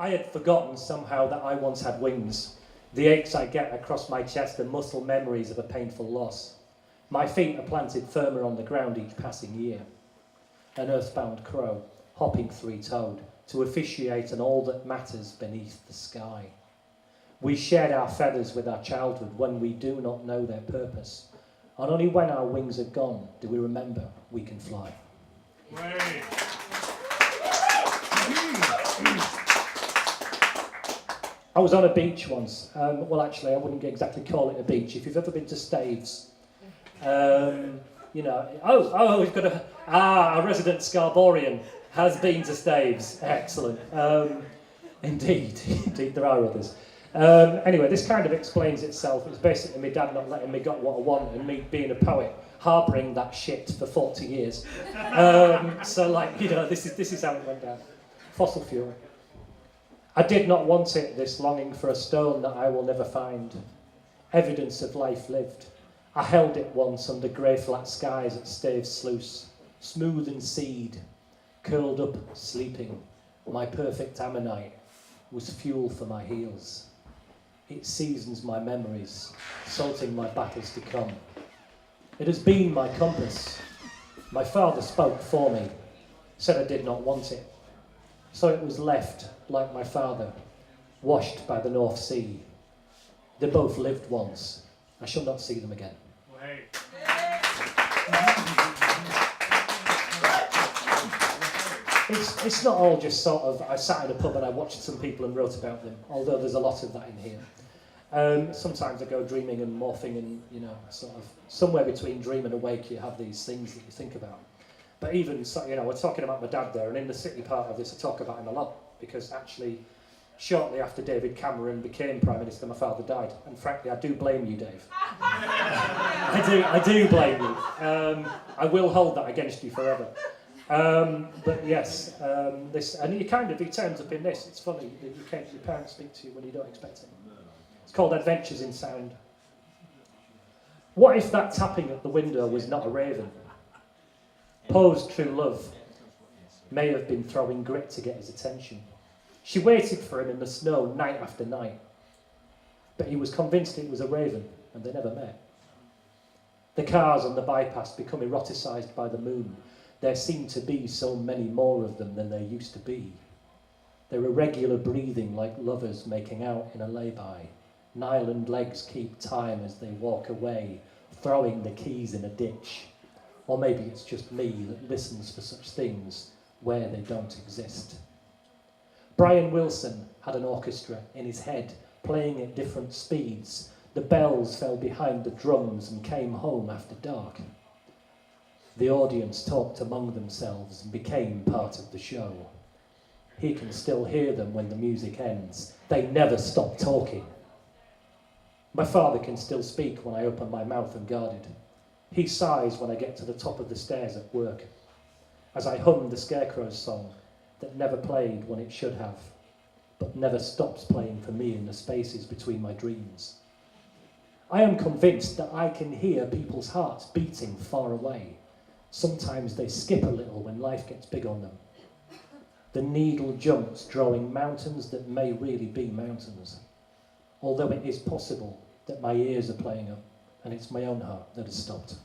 I had forgotten somehow that I once had wings. The aches I get across my chest are muscle memories of a painful loss. My feet are planted firmer on the ground each passing year. An earthbound crow, hopping three-toed, to officiate on all that matters beneath the sky. We shed our feathers with our childhood when we do not know their purpose. And only when our wings are gone do we remember we can fly. Right. I was on a beach once. Well, actually, I wouldn't exactly call it a beach. If you've ever been to Staves, you know, we've got a resident Scarborian has been to Staves. Excellent. Indeed, there are others. Anyway, this kind of explains itself. It's basically my dad not letting me get what I want and me being a poet, harbouring that shit for 40 years. So, like, you know, this is how it went down. Fossil fuel. I did not want it, this longing for a stone that I will never find. Evidence of life lived. I held it once under grey flat skies at Staves Sluice, smooth and seed, curled up, sleeping. My perfect ammonite was fuel for my heels. It seasons my memories, salting my battles to come. It has been my compass. My father spoke for me, said I did not want it. So it was left, like my father, washed by the North Sea. They both lived once. I shall not see them again. Right. It's not all just sort of, I sat in a pub and I watched some people and wrote about them, although there's a lot of that in here. Sometimes I go dreaming and morphing and, you know, sort of somewhere between dream and awake you have these things that you think about. But even, you know, we're talking about my dad there, and in the city part of this I talk about him a lot, because actually, shortly after David Cameron became Prime Minister, my father died. And frankly, I do blame you, Dave. I do blame you. I will hold that against you forever. But yes, this, and he turns up in this. It's funny that your parents speak to you when you don't expect it. It's called Adventures in Sound. What if that tapping at the window was not a raven? Poe's true love may have been throwing grit to get his attention. She waited for him in the snow night after night, but he was convinced it was a raven, and they never met. The cars on the bypass become eroticised by the moon. There seem to be so many more of them than there used to be. Their irregular breathing like lovers making out in a lay-by. Nyland legs keep time as they walk away, throwing the keys in a ditch. Or maybe it's just me that listens for such things where they don't exist. Brian Wilson had an orchestra in his head, playing at different speeds. The bells fell behind the drums and came home after dark. The audience talked among themselves and became part of the show. He can still hear them when the music ends. They never stop talking. My father can still speak when I open my mouth unguarded. He sighs when I get to the top of the stairs at work, as I hum the Scarecrow's song that never played when it should have, but never stops playing for me in the spaces between my dreams. I am convinced that I can hear people's hearts beating far away. Sometimes they skip a little when life gets big on them. The needle jumps, drawing mountains that may really be mountains, although it is possible that my ears are playing up and it's my own heart that has stopped.